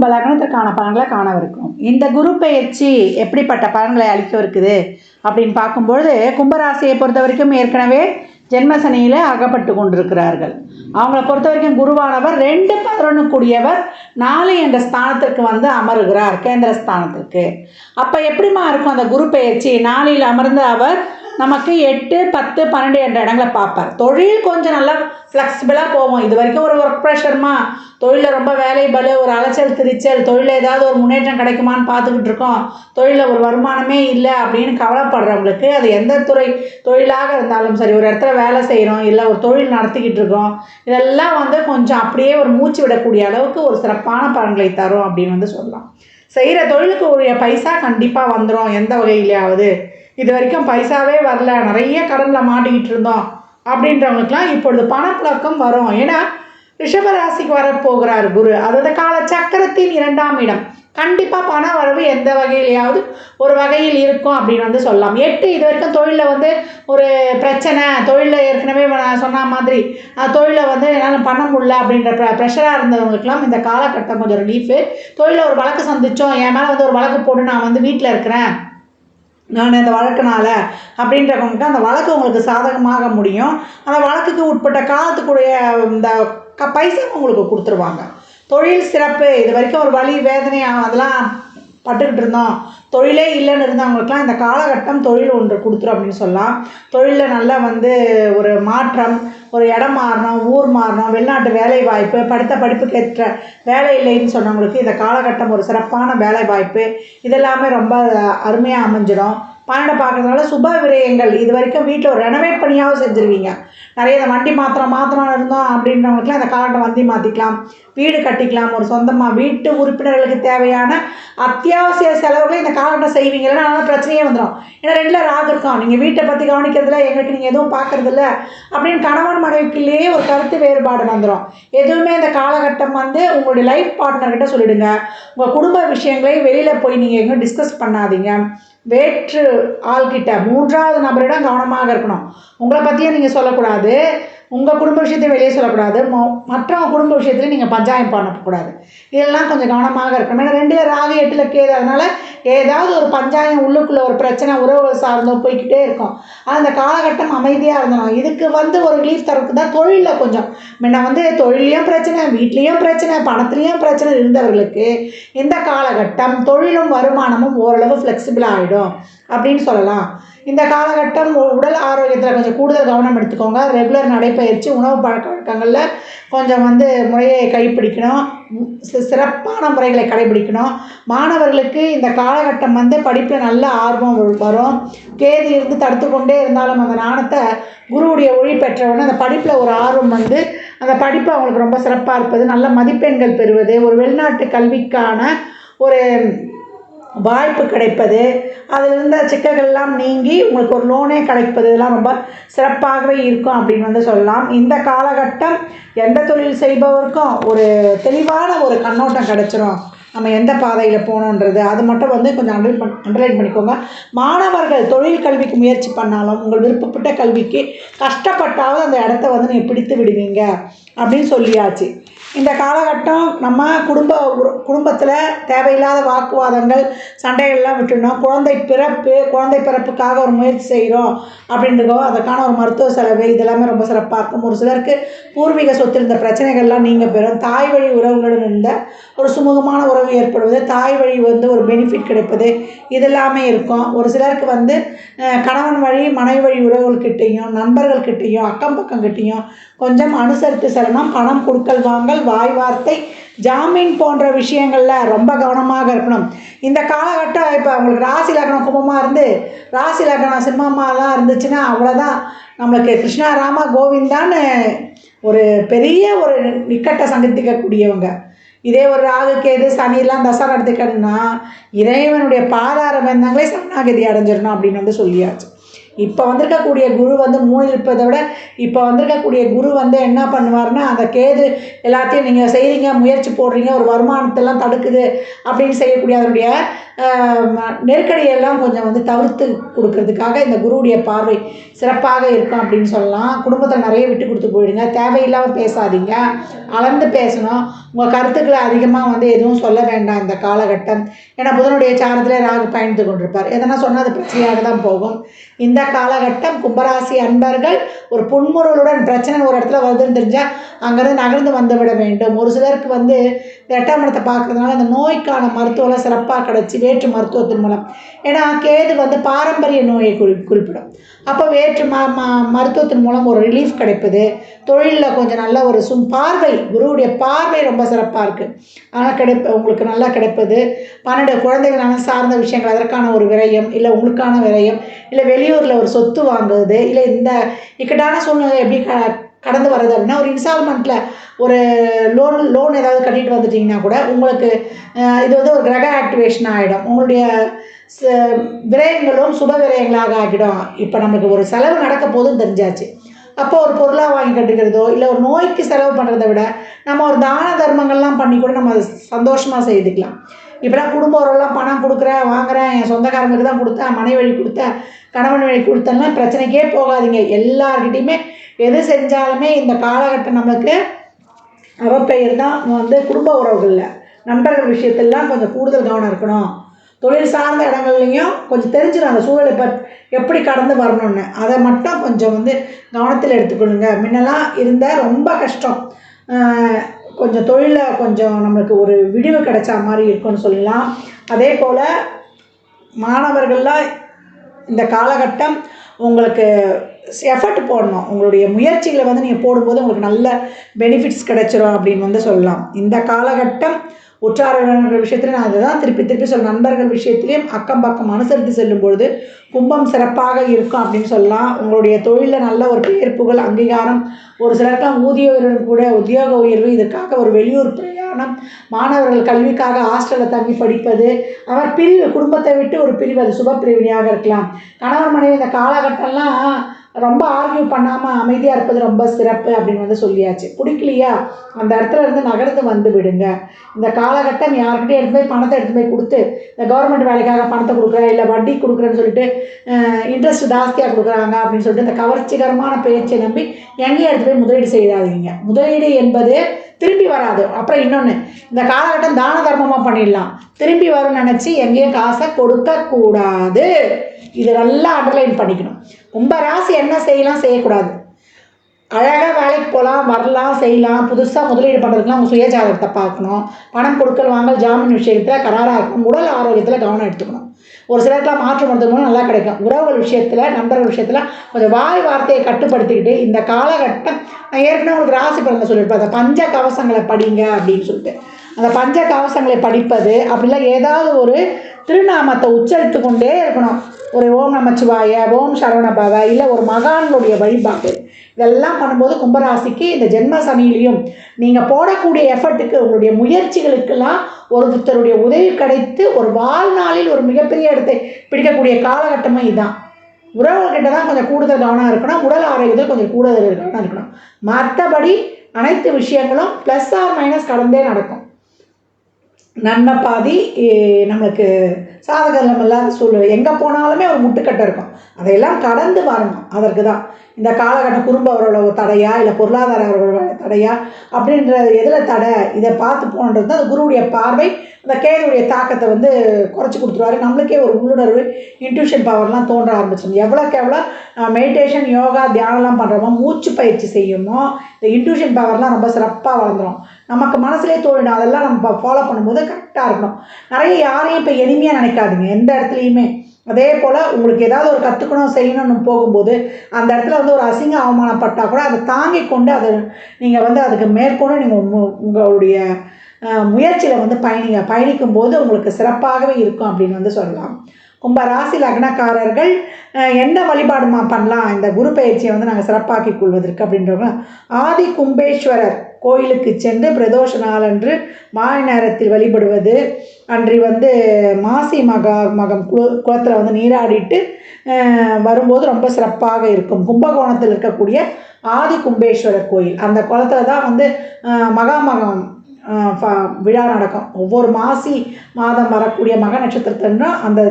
கும்பலக்னத்திற்கான பலன்களை காணவிருக்கும். இந்த குரு பெயர்ச்சி எப்படிப்பட்ட பலன்களை அளிக்கவிருக்குது அப்படின்னு பார்க்கும்பொழுது, கும்பராசியை பொறுத்த வரைக்கும் ஏற்கனவே ஜென்மசனியில் அகப்பட்டு கொண்டிருக்கிறார்கள். அவங்கள பொறுத்த வரைக்கும் குருவானவர் 2-11 கூடியவர் 4 என்ற ஸ்தானத்திற்கு வந்து அமருகிறார், கேந்திர ஸ்தானத்திற்கு. அப்போ எப்படிமா இருக்கும் அந்த குரு பெயர்ச்சி? 4ல் அமர்ந்து அவர் நமக்கு 8, 10, 12 என்ற இடங்களை பார்ப்பார். தொழில் கொஞ்சம் நல்லா ஃப்ளெக்சிபிளாக போவோம். இது வரைக்கும் ஒரு ஒர்க் ப்ரெஷர்மா, தொழிலில் ரொம்ப வேலை பலு, ஒரு அலைச்சல் திரிச்சல், தொழிலில் ஏதாவது ஒரு முன்னேற்றம் கிடைக்குமான்னு பார்த்துக்கிட்டு இருக்கோம், தொழிலில் ஒரு வருமானமே இல்லை அப்படின்னு கவலைப்படுறவங்களுக்கு, அது எந்த துறை தொழிலாக இருந்தாலும் சரி, ஒரு இடத்துல வேலை செய்கிறோம், இல்லை ஒரு தொழில் நடத்திக்கிட்டு இருக்கோம், இதெல்லாம் வந்து கொஞ்சம் அப்படியே ஒரு மூச்சு விடக்கூடிய அளவுக்கு ஒரு சிறப்பான பலன்களை தரும் அப்படின்னு வந்து சொல்லலாம். செய்கிற தொழிலுக்கு உரிய பைசா கண்டிப்பாக வந்துடும். எந்த வகையிலையாவது இது வரைக்கும் பைசாவே வரல, நிறைய கடனில் மாட்டிக்கிட்டு இருந்தோம் அப்படின்றவங்களுக்குலாம் இப்பொழுது பணப்புழக்கம் வரும். ஏன்னா ரிஷபராசிக்கு வரப்போகிறார் குரு, அதாவது கால சக்கரத்தின் 2ஆம் இடம். கண்டிப்பாக பண வரவு எந்த வகையிலையாவது ஒரு வகையில் இருக்கும் அப்படின்னு வந்து சொல்லலாம். 8 இது வரைக்கும் தொழிலில் வந்து ஒரு பிரச்சனை, தொழிலில் ஏற்கனவே நான் சொன்ன மாதிரி தொழிலை வந்து என்னால் பண்ண முடியல அப்படின்ற ப்ரெஷராக இருந்தவங்களுக்கெல்லாம் இந்த காலகட்டம் கொஞ்சம் ரிலீஃபு. தொழிலில் ஒரு வழக்கு சந்தித்தோம், என் மேலே வந்து ஒரு வழக்கு போட்டு நான் வந்து வீட்டில் இருக்கிறேன், நான் இந்த வழக்குனால அப்படின்றவங்களுக்கு அந்த வழக்கு உங்களுக்கு சாதகமாக முடியும். அந்த வழக்குக்கு உட்பட்ட காலத்துக்குடைய இந்த பைசா உங்களுக்கு கொடுத்துருவாங்க. தொழில் சிறப்பு. இது வரைக்கும் ஒரு வலி வேதனை அதெல்லாம் பட்டுக்கிட்டு இருந்தோம், தொழிலே இல்லைன்னு இருந்தவங்களுக்குலாம் இந்த காலகட்டம் தொழில் ஒன்று கொடுத்துரும் அப்படின்னு சொல்லலாம். தொழிலில் நல்லா வந்து ஒரு மாற்றம், ஒரு இடம் மாறணும், ஊர் மாறணும், வெளிநாட்டு வேலை வாய்ப்பு, படித்த படிப்புக்கு ஏற்ற வேலை இல்லைன்னு சொன்னவங்களுக்கு இந்த காலகட்டம் ஒரு சிறப்பான வேலை வாய்ப்பு, இதெல்லாமே ரொம்ப அருமையாக அமைஞ்சிடும். பன்னெண்டை பார்க்கறதுனால சுப விரயங்கள். இது வரைக்கும் வீட்டில் ஒரு ரெனோவேட் பண்ணியாவது செஞ்சுருவீங்க. நிறைய இந்த வண்டி மாத்திரம் இருந்தோம் அப்படின்றவங்களுக்குலாம் இந்த காலகட்டம் வண்டி மாற்றிக்கலாம், வீடு கட்டிக்கலாம், ஒரு சொந்தமாக வீட்டு உறுப்பினர்களுக்கு தேவையான அத்தியாவசிய செலவுகளை இந்த காலகட்டம் செய்வீங்க. இல்லைன்னா அதனால் பிரச்சனையே வந்துடும். ஏன்னா 2ல் ராகு இருக்கும், நீங்கள் வீட்டை பற்றி கவனிக்கிறதில்ல, எங்களுக்கு நீங்கள் எதுவும் பார்க்குறதில்ல அப்படின்னு கணவன் மனைவிக்குள்ளேயே ஒரு கருத்து வேறுபாடு வந்துடும். எதுவுமே இந்த காலகட்டம் வந்து உங்களுடைய லைஃப் பார்ட்னர்கிட்ட சொல்லிவிடுங்க. உங்கள் குடும்ப விஷயங்களை வெளியில் போய் நீங்கள் எங்கேயும் டிஸ்கஸ் பண்ணாதீங்க. வேற்று ஆள்கிட்ட 3வது நபரிடம் கவனமாக இருக்கணும். உங்களை பற்றியும் நீங்கள் சொல்லக்கூடாது, உங்கள் குடும்ப விஷயத்தையும் வெளியே சொல்லக்கூடாது, மற்றவங்க குடும்ப விஷயத்துலையும் நீங்கள் பஞ்சாயம் பண்ணக்கூடாது. இதெல்லாம் கொஞ்சம் கவனமாக இருக்கணும். ஏன்னா 2ல் ராகு 8ல் கேது, அதனால் ஏதாவது ஒரு பஞ்சாயம் உள்ளுக்குள்ளே ஒரு பிரச்சனை உறவுகள் சார்ந்தோ போய்கிட்டே இருக்கும். அந்த காலகட்டம் அமைதியாக இருந்தணும். இதுக்கு வந்து ஒரு ரிலீஃப் தரக்கு தான் தொழிலில் கொஞ்சம் முன்ன வந்து தொழிலையும் பிரச்சனை, வீட்லேயும் பிரச்சனை, பணத்துலேயும் பிரச்சனை இருந்தவர்களுக்கு இந்த காலகட்டம் தொழிலும் வருமானமும் ஓரளவு ஃப்ளெக்சிபிளாக ஆகிடும் அப்படின்னு சொல்லலாம். இந்த காலகட்டம் உடல் ஆரோக்கியத்தில் கொஞ்சம் கூடுதல் கவனம் எடுத்துக்கோங்க. ரெகுலர் நடைப்பயிற்சி, உணவு பழக்க வழக்கங்களில் கொஞ்சம் வந்து முறையை கடைப்பிடிக்கணும், சிறப்பான முறைகளை கடைபிடிக்கணும். மாணவர்களுக்கு இந்த காலகட்டம் வந்து படிப்பில் நல்ல ஆர்வம் வரும். கேது இருந்து தடுத்து கொண்டே இருந்தாலும் அந்த நாணத்தை குருவுடைய ஒளி பெற்றவுடனே அந்த படிப்பில் ஒரு ஆர்வம் வந்து அந்த படிப்பு அவங்களுக்கு ரொம்ப சிறப்பாக இருப்பது, நல்ல மதிப்பெண்கள் பெறுவது, ஒரு வெளிநாட்டு கல்விக்கான ஒரு வாய்ப்பு கிடைப்பது, அதில் இருந்த சிக்கல்கள்லாம் நீங்கி உங்களுக்கு ஒரு லோனே கிடைப்பது, இதெல்லாம் ரொம்ப சிறப்பாகவே இருக்கும் அப்படின்னு வந்து சொல்லலாம். இந்த காலகட்டம் எந்த தொழில் செய்பவருக்கும் ஒரு தெளிவான ஒரு கண்ணோட்டம் கிடைச்சிரும், நம்ம எந்த பாதையில் போகணுன்றது. அது மட்டும் வந்து கொஞ்சம் அண்டர்லைன் பண்ணிக்கோங்க. மாணவர்கள் தொழில் கல்விக்கு முயற்சி பண்ணாலும் உங்கள் விருப்பப்பட்ட கல்விக்கு கஷ்டப்பட்டாவது அந்த இடத்த வந்து நீங்கள் பிடித்து விடுவீங்க அப்படின்னு சொல்லியாச்சு. இந்த காலகட்டம் நம்ம குடும்பத்தில் தேவையில்லாத வாக்குவாதங்கள், சண்டைகள்லாம் விட்டுடணும். குழந்தை பிறப்புக்காக ஒரு முயற்சி செய்கிறோம் அப்படின்றதோ அதற்கான ஒரு மருத்துவ செலவு இதெல்லாமே ரொம்ப சிறப்பாக இருக்கும். ஒரு சிலருக்கு பூர்வீக சொத்து இருந்த பிரச்சனைகள்லாம் நீங்கள் பெறும். தாய் வழி உறவுகளுடன் இருந்த ஒரு சுமூகமான உறவு ஏற்படுவது, தாய் வழி வந்து ஒரு பெனிஃபிட் கிடைப்பது, இதெல்லாமே இருக்கும். ஒரு சிலருக்கு வந்து கணவன் வழி மனைவி வழி உறவுகள்கிட்டையும் நண்பர்கள்கிட்டையும் அக்கம் பக்கம்கிட்டையும் கொஞ்சம் அனுசரித்து செல்லணும். பணம் கொடுக்கல் வாங்கல், வாய் வார்த்தை, ஜாமீன் போன்ற விஷயங்களில் ரொம்ப கவனமாக இருக்கணும். இந்த காலகட்டம் இப்போ உங்களுக்கு ராசி லக்னம் கும்பமாக இருந்து ராசி லக்னம் சிம்மமாலாம் இருந்துச்சுன்னா அவ்வளோதான், நம்மளுக்கு கிருஷ்ணா ராமா கோவிந்தான்னு ஒரு பெரிய ஒரு நிக்கட்டை சந்திக்கக்கூடியவங்க. இதே ஒரு ராகு கேது சனியெல்லாம் தசை நடத்திக்கணும்னா இறைவனுடைய பாதார பந்தங்களே சரணாகதி அடைஞ்சிடணும் அப்படின்னு வந்து சொல்லியாச்சு. இப்போ வந்திருக்கக்கூடிய குரு வந்து 3 இருப்பதை விட இப்போ வந்திருக்கக்கூடிய குரு வந்து என்ன பண்ணுவார்னா, அந்த கேது எல்லாத்தையும் நீங்கள் செய்கிறீங்க, முயற்சி போடுறீங்க, ஒரு வருமானத்தெல்லாம் தடுக்குது அப்படின்னு செய்யக்கூடிய அதனுடைய நெருக்கடியெல்லாம் கொஞ்சம் வந்து தவிர்த்து கொடுக்கறதுக்காக இந்த குருவுடைய பார்வை சிறப்பாக இருக்கும் அப்படின்னு சொல்லலாம். குடும்பத்தில் நிறைய விட்டு கொடுத்து போயிடுங்க. தேவையில்லாமல் பேசாதீங்க, அளந்து பேசணும். உங்கள் கருத்துக்களை அதிகமாக வந்து எதுவும் சொல்ல வேண்டாம் இந்த காலகட்டம். ஏன்னா புதனுடைய சாரத்திலே ராகு பயணித்து கொண்டிருப்பார். எதனா சொன்னால் அது பிரச்சனையாக தான் போகும். இந்த காலகட்டம் கும்பராசி அன்பர்கள் ஒரு புன்முறுவலுடன் பிரச்சனை ஒரு இடத்துல வருதுன்னு தெரிஞ்சால் அங்கேருந்து நகர்ந்து வந்து விட வேண்டும். ஒரு சிலருக்கு வந்து இந்த 8ஆம் இடத்தை பார்க்குறதுனால அந்த நோய்க்கான மருத்துவம்லாம் சிறப்பாக கிடச்சி வேற்று மருத்துவத்தின் மூலம், ஏன்னா கேது வந்து பாரம்பரிய நோயை குறிப்பிடும். அப்போ வேற்று மருத்துவத்தின் மூலம் ஒரு ரிலீஃப் கிடைப்பது, தொழிலில் கொஞ்சம் நல்ல ஒரு பார்வை, குருவுடைய பார்வை ரொம்ப சிறப்பாக இருக்குது. ஆனால் உங்களுக்கு நல்லா கிடைப்பது. 12 குழந்தைகளான சார்ந்த விஷயங்கள், அதற்கான ஒரு விரயம், இல்லை உங்களுக்கான விரயம், இல்லை வெளியூரில் ஒரு சொத்து வாங்குவது, இல்லை இந்த இக்கட்டான சூழ்நிலை எப்படி கடந்து வர்றது அப்படின்னா ஒரு இன்ஸ்டால்மெண்ட்டில் ஒரு லோன் ஏதாவது கட்டிட்டு வந்துட்டிங்கன்னா கூட உங்களுக்கு இது வந்து ஒரு கிரக ஆக்டிவேஷன் ஆகிடும். உங்களுடைய விரயங்களும் சுப விரயங்களாக ஆகிடும். இப்போ நமக்கு ஒரு செலவு நடக்க போதுன்னு தெரிஞ்சாச்சு. அப்போ ஒரு பொருளாக வாங்கி கட்டுக்கிறதோ இல்லை ஒரு நோய்க்கு செலவு பண்ணுறதை விட நம்ம ஒரு தான தர்மங்கள்லாம் பண்ணி கூட நம்ம அதை சந்தோஷமாக செய்துக்கலாம். இப்போலாம் குடும்ப உறவுலாம் பணம் கொடுக்குறேன், வாங்குகிறேன், என் சொந்தக்காரங்களுக்கு தான் கொடுத்தேன், மனை வழி கொடுத்தேன், கணவன் வழி கொடுத்தேன்னா பிரச்சனைக்கே போகாதீங்க. எல்லார்கிட்டையுமே எது செஞ்சாலுமே இந்த காலகட்டம் நம்மளுக்கு அவப்பெயர் தான். வந்து குடும்ப உறவுகளில் நண்பர்கள் விஷயத்திலாம் கொஞ்சம் கூடுதல் கவனம் இருக்கணும். தொழில் சார்ந்த இடங்கள்லையும் கொஞ்சம் தெரிஞ்சிடும் அந்த சூழலை எப்படி கடந்து வரணும்னு. அதை மட்டும் கொஞ்சம் வந்து கவனத்தில் எடுத்துக்கொள்ளுங்க. முன்னெல்லாம் இருந்தால் ரொம்ப கஷ்டம். கொஞ்சம் தொழிலில் கொஞ்சம் நம்மளுக்கு ஒரு விடிவு கிடைச்சா மாதிரி இருக்குன்னு சொல்லலாம். அதே போல் மாணவர்கள்லாம் இந்த காலகட்டம் உங்களுக்கு எஃபர்ட் போடணும். உங்களுடைய முயற்சிகளை வந்து நீங்கள் போடும்போது உங்களுக்கு நல்ல பெனிஃபிட்ஸ் கிடைச்சிரும் அப்படின்னு வந்து சொல்லலாம். இந்த காலகட்டம் உற்றார் உறவினர்கள் விஷயத்தில் நான் அதை தான் திருப்பி சொல்ல, நண்பர்கள் விஷயத்துலேயும் அக்கம் பக்கம் அனுசரித்து செல்லும்பொழுது கும்பம் சிறப்பாக இருக்கும் அப்படின்னு சொல்லலாம். உங்களுடைய தொழிலில் நல்ல ஒரு பெயர் புகழ் அங்கீகாரம், ஒரு சிலருக்கெல்லாம் ஊதிய உயர்வு கூட உத்தியோக உயர்வு, இதற்காக ஒரு வெளியூர் பிரயாணம், மாணவர்கள் கல்விக்காக ஹாஸ்டலில் தங்கி படிப்பது, அவர் பிரிவு குடும்பத்தை விட்டு ஒரு பிரிவு, அது சுப பிரிவினையாக இருக்கலாம். கணவன் மனைவி இந்த காலகட்டம்லாம் ரொம்ப ஆர்கியூ பண்ணாமல் அமைதியாக இருப்பது ரொம்ப சிறப்பு அப்படின்னு வந்து சொல்லியாச்சு. பிடிக்கலையா அந்த இடத்துல இருந்து நகர்ந்து வந்து விடுங்க. இந்த காலகட்டம் யார்கிட்டே எடுத்து போய் பணத்தை எடுத்து போய் கொடுத்து இந்த கவர்மெண்ட் வேலைக்காக பணத்தை கொடுக்குறேன், இல்லை வட்டி கொடுக்குறேன்னு சொல்லிட்டு இன்ட்ரெஸ்ட் ஜாஸ்தியாக கொடுக்குறாங்க அப்படின்னு சொல்லிட்டு இந்த கவர்ச்சிகரமான பேச்சை நம்பி எங்கேயும் எடுத்து போய் முதலீடு செய்யாதீங்க. முதலீடு என்பது திரும்பி வராது. அப்புறம் இன்னொன்று, இந்த காலகட்டம் தான தர்மமாக பண்ணிடலாம், திரும்பி வரும்னு நினச்சி எங்கேயும் காசை கொடுக்கக்கூடாது. இது நல்லா அண்டர்லைன் பண்ணிக்கணும். கும்பராசி என்ன செய்யலாம், செய்யக்கூடாது. அழகாக வேலைக்கு போகலாம், வரலாம், செய்யலாம். புதுசாக முதலீடு பண்ணுறதுக்குலாம் அவங்க சுயஜாதகத்தை பார்க்கணும். பணம் கொடுக்கல் வாங்கல் ஜாமீன் விஷயத்தில் கராராக இருக்கணும். உடல் ஆரோக்கியத்தில் கவனம் எடுத்துக்கணும். ஒரு சிலருக்குலாம் மாற்றம் பண்ணுறது மூலம் நல்லா கிடைக்கும். உறவுகள் விஷயத்தில், நண்பர்கள் விஷயத்தில் கொஞ்சம் வாய் வார்த்தையை கட்டுப்படுத்திக்கிட்டு இந்த காலகட்டம், நான் ஏற்கனவே உங்களுக்கு ராசி பலனை சொல்லியிருப்பேன், அந்த பஞ்ச கவசங்களை படிங்க அப்படின்னு சொல்லிட்டு. அந்த பஞ்ச கவசங்களை படிப்பது அப்படிலாம் ஏதாவது ஒரு திருநாமத்தை உச்சரித்து கொண்டே இருக்கணும். ஒரு ஓம் நமச்சிவாய, ஓம் சரவணபவ, இல்லை ஒரு மகான்களுடைய வழிபாடு, இதெல்லாம் பண்ணும்போது கும்பராசிக்கு இந்த ஜென்ம சனியிலையும் நீங்கள் போடக்கூடிய எஃபர்ட்டுக்கு, உங்களுடைய முயற்சிகளுக்கெல்லாம் ஒருத்தருடைய உதவி கிடைத்து ஒரு வாழ்நாளில் ஒரு மிகப்பெரிய இடத்தை பிடிக்கக்கூடிய காலகட்டமும் இதுதான். உறவுகிட்ட தான் கொஞ்சம் கூடுதல் கவனம் இருக்கணும். உடல் ஆரோக்கியத்தில் கொஞ்சம் கூடுதல் கவனம் இருக்கணும். மற்றபடி அனைத்து விஷயங்களும் ப்ளஸ் ஆர் மைனஸ் கடந்தே நடக்கும். நன்மை பாதி நம்மளுக்கு சாதகம் இல்லாத சூழ்நிலை, எங்கே போனாலுமே ஒரு முட்டுக்கட்டை இருக்கும். அதையெல்லாம் கடந்து வரணும். அதற்கு தான் இந்த காலகட்டம் குடும்ப உறவு தடையா, இல்லை பொருளாதார உறவு தடையா அப்படின்ற எதில் தடை, இதை பார்த்து போன்றது தான் குருவுடைய பார்வை. அந்த கேதுடைய தாக்கத்தை வந்து குறைச்சி கொடுத்துருவாரு. நம்மளுக்கே ஒரு உள்ளுணர்வு, இன்ட்யூஷன் பவர்லாம் தோன்ற ஆரம்பிச்சிடும். எவ்வளோக்கு எவ்வளோ மெடிடேஷன், யோகா, தியானம்லாம் பண்ணுறோமோ, மூச்சு பயிற்சி செய்யணுமோ, இந்த இன்ட்யூஷன் பவர்லாம் ரொம்ப சிறப்பாக வளர்ந்துடும். நமக்கு மனசுலேயே தோழிடும். அதெல்லாம் நம்ம ஃபாலோ பண்ணும்போது கரெக்டாக இருக்கணும். நிறைய யாரையும் இப்போ எளிமையாக நினைக்காதீங்க எந்த இடத்துலையுமே. அதே போல் உங்களுக்கு ஏதாவது ஒரு கற்றுக்கணும் செய்யணும்னு போகும்போது அந்த இடத்துல வந்து ஒரு அசிங்க அவமானப்பட்டால் கூட அதை தாங்கி கொண்டு அதை நீங்கள் வந்து அதுக்கு மேற்கொண்டு நீங்கள் உங்களுடைய முயற்சியில் வந்து பயணிக்கும்போது உங்களுக்கு சிறப்பாகவே இருக்கும் அப்படின்னு வந்து சொல்லலாம். கும்ப ராசி லக்னக்காரர்கள் என்ன வழிபாடு பண்ணலாம் இந்த குரு பயிற்சியை வந்து நாங்கள் சிறப்பாக்கி கொள்வதற்கு அப்படின்றவங்க ஆதி கும்பேஸ்வரர் கோயிலுக்கு சென்று பிரதோஷ நாளன்று மாலை நேரத்தில் வழிபடுவது, அன்றி வந்து மாசி மகம் குளத்தில் வந்து நீராடிட்டு வரும்போது ரொம்ப சிறப்பாக இருக்கும். கும்பகோணத்தில் இருக்கக்கூடிய ஆதி கும்பேஸ்வரர் கோயில், அந்த குளத்தில் தான் வந்து மகாமகம் விழா நடக்கும். ஒவ்வொரு மாசி மாதம் வரக்கூடிய மக நட்சத்திரத்தினா அந்த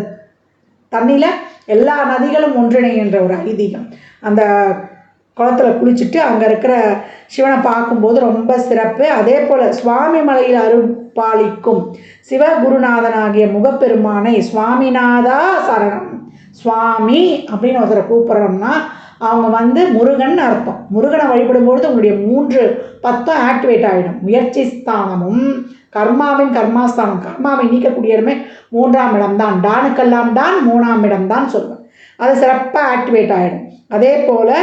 தண்ணியில் எல்லா நதிகளும் ஒன்றிணைகின்ற ஒரு ஐதீகம். அந்த குளத்தில் குளிச்சுட்டு அங்கே இருக்கிற சிவனை பார்க்கும்போது ரொம்ப சிறப்பு. அதே போல் சுவாமி மலையில் அருள்பாலிக்கும் சிவகுருநாதனாகிய முகப்பெருமானை சுவாமிநாதா சரணம், சுவாமி அப்படின்னு ஒருத்தரை கூப்பிட்றோம்னா அவங்க வந்து முருகன் அர்த்தம். முருகனை வழிபடும்பொழுது உங்களுடைய 3 10 ஆக்டிவேட் ஆகிடும். முயற்சி ஸ்தானமும் கர்மாவின் கர்மாஸ்தானம், கர்மாவை நீக்கக்கூடிய இடமே 3ஆம் இடம் தான். டானுக்கெல்லாம் டான் 3ஆம் இடம் தான் சொல்லுவேன். அது சிறப்பாக ஆக்டிவேட் ஆகிடும். அதே போல்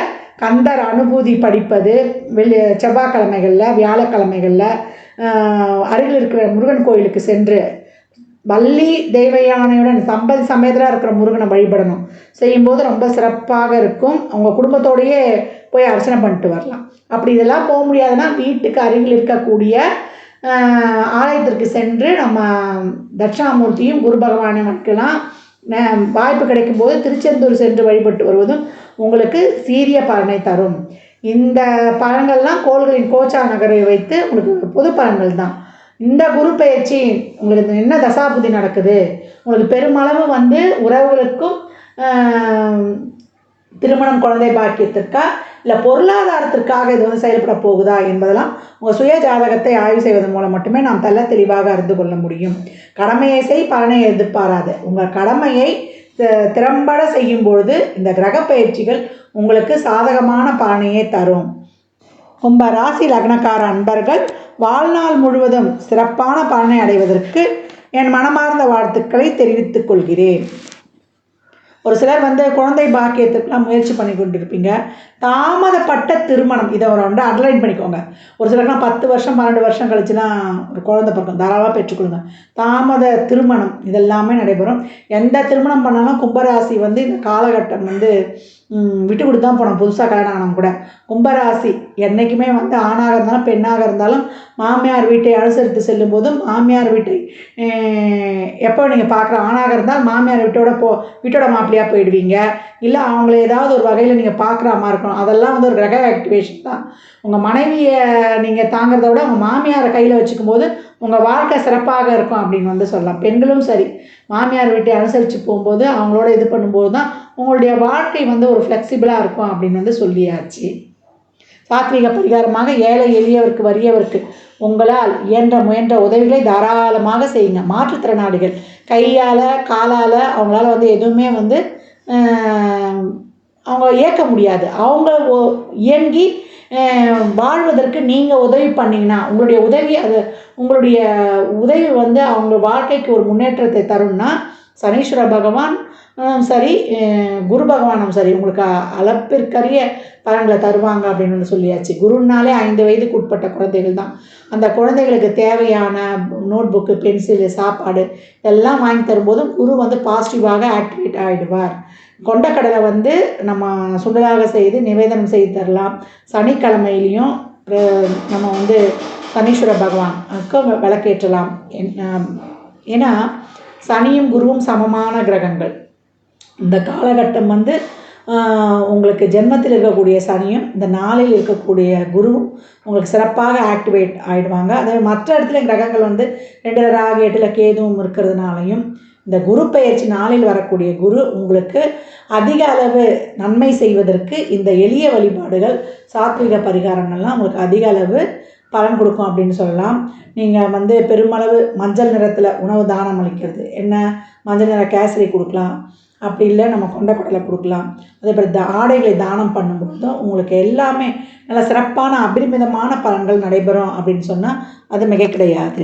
கந்தர் அனுபூதி படிப்பது செவ்வாய்க்கிழமைகளில் வியாழக்கிழமைகளில் அருகில் இருக்கிற முருகன் கோயிலுக்கு சென்று வள்ளி தெய்வயானையுடன் சம்பதி சமேதராக இருக்கிற முருகனை வழிபடணும். செய்யும்போது ரொம்ப சிறப்பாக இருக்கும். அவங்க குடும்பத்தோடையே போய் அர்ச்சனை பண்ணிட்டு வரலாம். அப்படி இதெல்லாம் போக முடியாதுன்னா வீட்டுக்கு அருகில் இருக்கக்கூடிய ஆலயத்திற்கு சென்று நம்ம தட்சிணாமூர்த்தியும் குரு பகவானையும் வைக்கலாம். வாய்ப்பு கிடைக்கும்போது திருச்செந்தூர் சென்று வழிபட்டு வருவதும் உங்களுக்கு சீரிய பலனை தரும். இந்த பலன்கள்லாம் கோள்களின் கோச்சா நகரை வைத்து உங்களுக்கு பொது பலன்கள் தான். இந்த குரு பயிற்சி உங்களுக்கு என்ன தசாபுதி நடக்குது, உங்களுக்கு பெருமளவு வந்து உறவுகளுக்கும் திருமணம் குழந்தை பாக்கியத்திற்கா இல்லை பொருளாதாரத்திற்காக இது வந்து செயல்பட போகுதா என்பதெல்லாம் உங்கள் சுய ஜாதகத்தை ஆய்வு செய்வதன் மூலம் மட்டுமே நாம் தெளிவாக அறிந்து கொள்ள முடியும். கடமையை செய் பலனை எதிர்பாராது. உங்கள் கடமையை திறம்பட செய்யும் பொழுது இந்த கிரக பயிற்சிகள் உங்களுக்கு சாதகமான பலனையே தரும். கும்ப ராசி லக்னக்கார அன்பர்கள் வாழ்நாள் முழுவதும் சிறப்பான பலனை அடைவதற்கு என் மனமார்ந்த வாழ்த்துக்களை தெரிவித்துக் கொள்கிறேன். ஒரு சிலர் வந்து குழந்தை பாக்கியத்துக்கெலாம் முயற்சி பண்ணி கொண்டிருப்பீங்க. தாமதப்பட்ட திருமணம், இதை ஒரு அண்டர்லைன் பண்ணிக்கோங்க. ஒரு சிலருக்குலாம் 10 வருஷம் 12 வருஷம் கழிச்சுலாம் ஒரு குழந்தை பிறக்கும், தாராளமாக பெற்றுக்கொள்ளுங்க. தாமத திருமணம் இதெல்லாமே நடைபெறும். எந்த திருமணம் பண்ணாலும் கும்பராசி வந்து இந்த காலகட்டம் வந்து விட்டு கொடுத்து தான் போனோம். புதுசாக கல்யாணம் ஆனவங்க கூட கும்பராசி என்றைக்குமே வந்து ஆணாக இருந்தாலும் பெண்ணாக இருந்தாலும் மாமியார் வீட்டை அனுசரித்து செல்லும் போதும் மாமியார் வீட்டை எப்போ நீங்கள் பார்க்குற ஆணாக இருந்தால் மாமியார் வீட்டோட மாப்பிள்ளையாக போயிடுவீங்க. இல்லை அவங்கள ஏதாவது ஒரு வகையில் நீங்கள் பார்க்குற மாதிரி இருக்கணும். அதெல்லாம் வந்து ஒரு கிரக ஆக்டிவேஷன் தான். உங்கள் மனைவியை நீங்கள் தாங்கிறத விட உங்கள் மாமியாரை கையில் வச்சுக்கும் போது உங்கள் வாழ்க்கை சிறப்பாக இருக்கும் அப்படின்னு வந்து சொல்லலாம். பெண்களும் சரி, மாமியார் வீட்டை அனுசரித்து போகும்போது அவங்களோட இது பண்ணும்போது தான் உங்களுடைய வாழ்க்கை வந்து ஒரு ஃப்ளெக்சிபிளாக இருக்கும் அப்படின்னு வந்து சொல்லியாச்சு. சாத்வீக பரிகாரமாக ஏழை எளியவருக்கு வறியவருக்கு உங்களால் முயன்ற உதவிகளை தாராளமாக செய்யுங்க. மாற்றுத்திறனாளிகள் கையால் காலால் அவங்களால வந்து எதுவுமே வந்து அவங்க இயக்க முடியாது. அவங்க இயங்கி வாழ்வதற்கு நீங்கள் உதவி பண்ணிங்கன்னா உங்களுடைய உதவி வந்து அவங்க வாழ்க்கைக்கு ஒரு முன்னேற்றத்தை தரும்னா சனீஸ்வர பகவான் சரி, குரு பகவானும் சரி உங்களுக்கு அளப்பிற்கரிய பலன்களை தருவாங்க அப்படின்னு வந்து சொல்லியாச்சு. குருனாலே 5 வயதுக்கு உட்பட்ட குழந்தைகள் தான். அந்த குழந்தைகளுக்கு தேவையான நோட் புக்கு, பென்சிலு, சாப்பாடு இதெல்லாம் வாங்கி தரும்போதும் குரு வந்து பாசிட்டிவாக ஆக்டிவேட் ஆகிடுவார். கொண்டக்கடலை வந்து நம்ம சுண்டலாக செய்து நிவேதனம் செய்து தரலாம். சனிக்கிழமையிலையும் நம்ம வந்து சனீஸ்வர பகவானுக்கு விளக்கேற்றலாம். ஏன்னா சனியும் குருவும் சமமான கிரகங்கள். இந்த காலகட்டம் வந்து உங்களுக்கு ஜென்மத்தில் இருக்கக்கூடிய சனியும் இந்த நாளில் இருக்கக்கூடிய குருவும் உங்களுக்கு சிறப்பாக ஆக்டிவேட் ஆகிடுவாங்க. அதே மற்ற இடத்துல கிரகங்கள் வந்து 2 ராகு 8 கேதுவும் இருக்கிறதுனாலையும் இந்த குரு பெயர்ச்சி நாளில் வரக்கூடிய குரு உங்களுக்கு அதிக அளவு நன்மை செய்வதற்கு இந்த எளிய வழிபாடுகள் சாத்விக பரிகாரங்கள்லாம் உங்களுக்கு அதிக அளவு பலன் கொடுக்கும் அப்படின்னு சொல்லலாம். நீங்கள் வந்து பெருமளவு மஞ்சள் நிறத்தில் உணவு தானம் அளிக்கிறது, என்ன மஞ்சள் நிற கேசரி கொடுக்கலாம், அப்படி இல்லை நம்ம கொண்டக்கடலை கொடுக்கலாம். அதே போல் ஆடைகளை தானம் பண்ணும்போதும் உங்களுக்கு எல்லாமே நல்ல சிறப்பான அபரிமிதமான பலன்கள் நடைபெறும் அப்படின்னு சொன்னால் அது மிக கிடையாது.